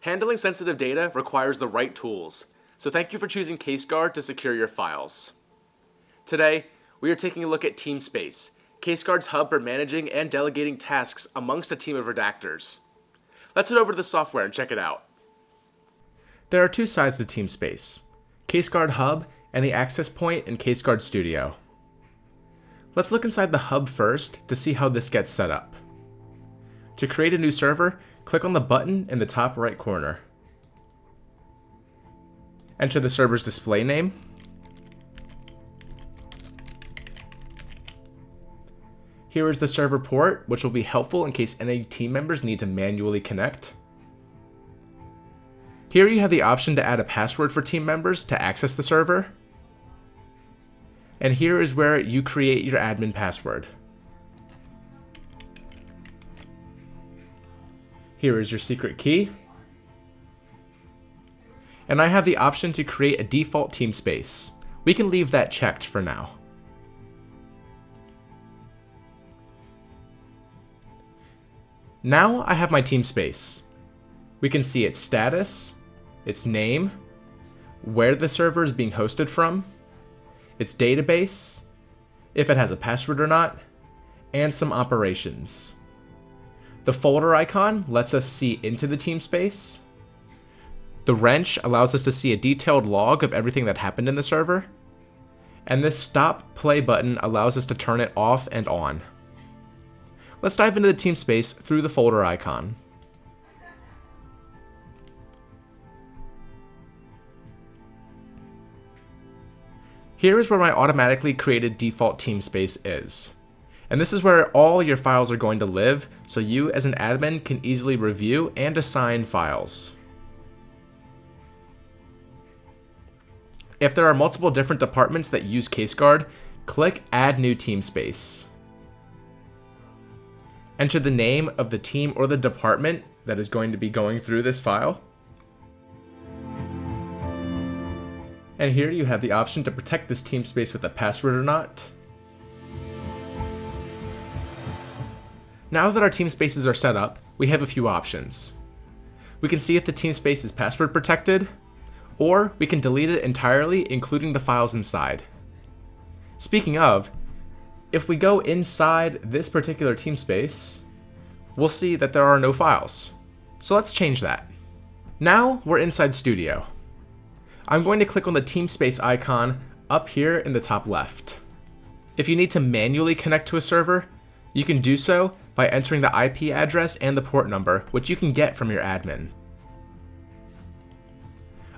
Handling sensitive data requires the right tools, so thank you for choosing CaseGuard to secure your files. Today, we are taking a look at TeamSpace, CaseGuard's hub for managing and delegating tasks amongst a team of redactors. Let's head over to the software and check it out. There are two sides to TeamSpace, CaseGuard Hub and the access point in CaseGuard Studio. Let's look inside the hub first to see how this gets set up. To create a new server, click on the button in the top right corner. Enter the server's display name. Here is the server port, which will be helpful in case any team members need to manually connect. Here you have the option to add a password for team members to access the server. And here is where you create your admin password. Here is your secret key. And I have the option to create a default team space. We can leave that checked for now. Now I have my team space. We can see its status, its name, where the server is being hosted from, its database, if it has a password or not, and some operations. The folder icon lets us see into the team space. The wrench allows us to see a detailed log of everything that happened in the server. And this stop play button allows us to turn it off and on. Let's dive into the team space through the folder icon. Here is where my automatically created default team space is. And this is where all your files are going to live, so you as an admin can easily review and assign files. If there are multiple different departments that use CaseGuard, click Add New Team Space. Enter the name of the team or the department that is going to be going through this file. And here you have the option to protect this team space with a password or not. Now that our team spaces are set up, we have a few options. We can see if the team space is password protected, or we can delete it entirely, including the files inside. Speaking of, if we go inside this particular team space, we'll see that there are no files. So let's change that. Now we're inside Studio. I'm going to click on the TeamSpace icon up here in the top left. If you need to manually connect to a server, you can do so by entering the IP address and the port number, which you can get from your admin.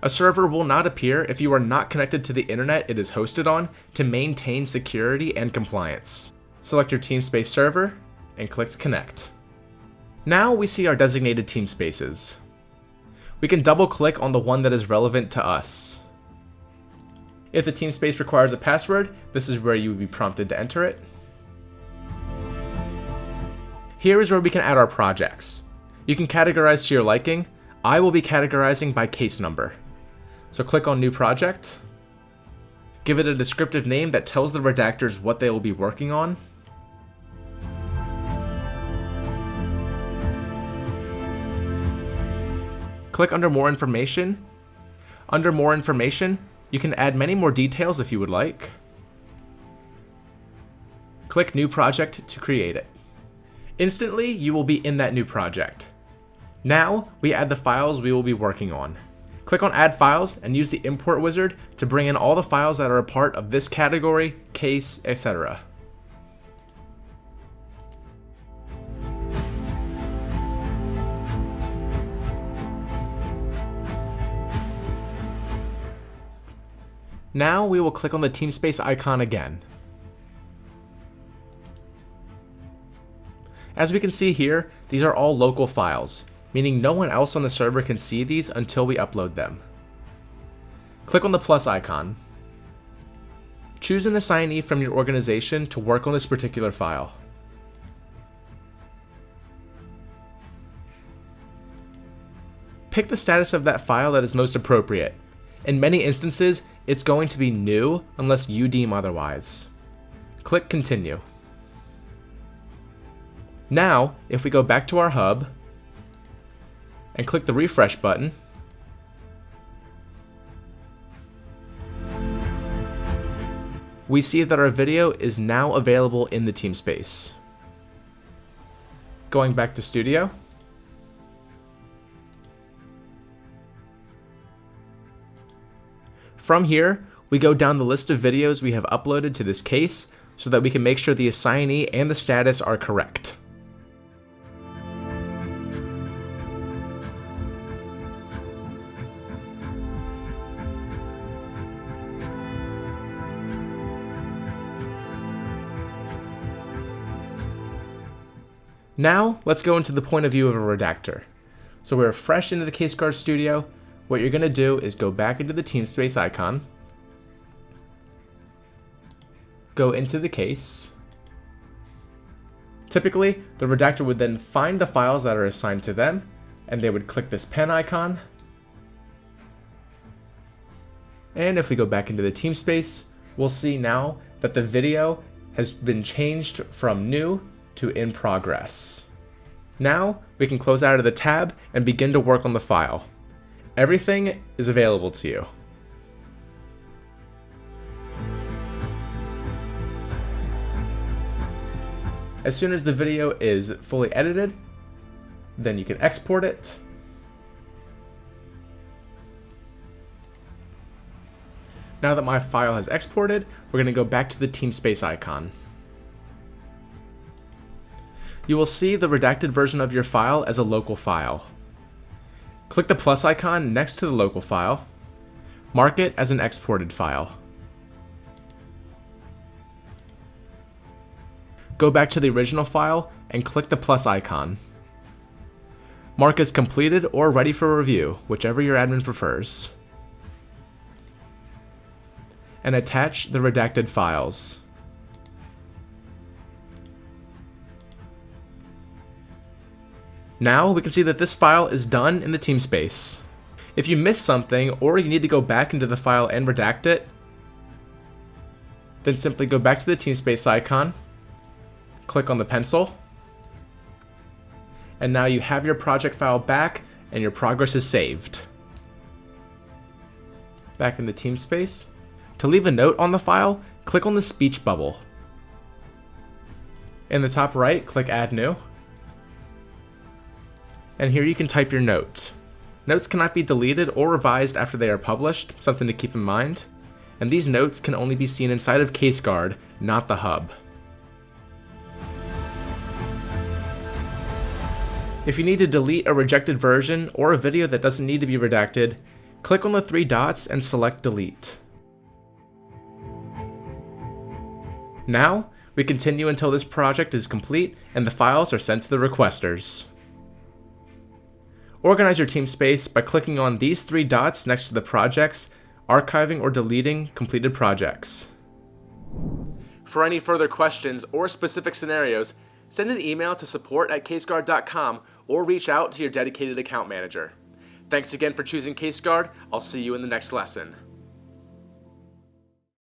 A server will not appear if you are not connected to the internet it is hosted on to maintain security and compliance. Select your TeamSpace server and click Connect. Now we see our designated team spaces. We can double click on the one that is relevant to us. If the team space requires a password, this is where you would be prompted to enter it. Here is where we can add our projects. You can categorize to your liking. I will be categorizing by case number. So click on New Project. Give it a descriptive name that tells the redactors what they will be working on. Click under More Information. Under More Information, you can add many more details if you would like. Click New Project to create it. Instantly, you will be in that new project. Now, we add the files we will be working on. Click on Add Files and use the Import Wizard to bring in all the files that are a part of this category, case, etc. Now we will click on the TeamSpace icon again. As we can see here, these are all local files, meaning no one else on the server can see these until we upload them. Click on the plus icon. Choose an assignee from your organization to work on this particular file. Pick the status of that file that is most appropriate. In many instances, it's going to be new unless you deem otherwise. Click Continue. Now, if we go back to our hub, and click the refresh button, we see that our video is now available in the TeamSpace. Going back to Studio, from here, we go down the list of videos we have uploaded to this case so that we can make sure the assignee and the status are correct. Now, let's go into the point of view of a redactor. So we're fresh into the CaseGuard Studio. What you're going to do is go back into the TeamSpace icon, go into the case. Typically, the redactor would then find the files that are assigned to them, and they would click this pen icon. And if we go back into the TeamSpace, we'll see now that the video has been changed from new to in progress. Now, we can close out of the tab and begin to work on the file. Everything is available to you. As soon as the video is fully edited, then you can export it. Now that my file has exported, we're going to go back to the TeamSpace icon. You will see the redacted version of your file as a local file. Click the plus icon next to the local file. Mark it as an exported file. Go back to the original file and click the plus icon. Mark as completed or ready for review, whichever your admin prefers. And attach the redacted files. Now we can see that this file is done in the TeamSpace. If you missed something or you need to go back into the file and redact it, then simply go back to the TeamSpace icon, click on the pencil, and now you have your project file back and your progress is saved. Back in the TeamSpace. To leave a note on the file, click on the speech bubble. In the top right, click Add New. And here you can type your note. Notes cannot be deleted or revised after they are published, something to keep in mind. And these notes can only be seen inside of CaseGuard, not the hub. If you need to delete a rejected version or a video that doesn't need to be redacted, click on the three dots and select Delete. Now, we continue until this project is complete and the files are sent to the requesters. Organize your TeamSpace by clicking on these three dots next to the projects, archiving or deleting completed projects. For any further questions or specific scenarios, send an email to support@caseguard.com or reach out to your dedicated account manager. Thanks again for choosing CaseGuard. I'll see you in the next lesson.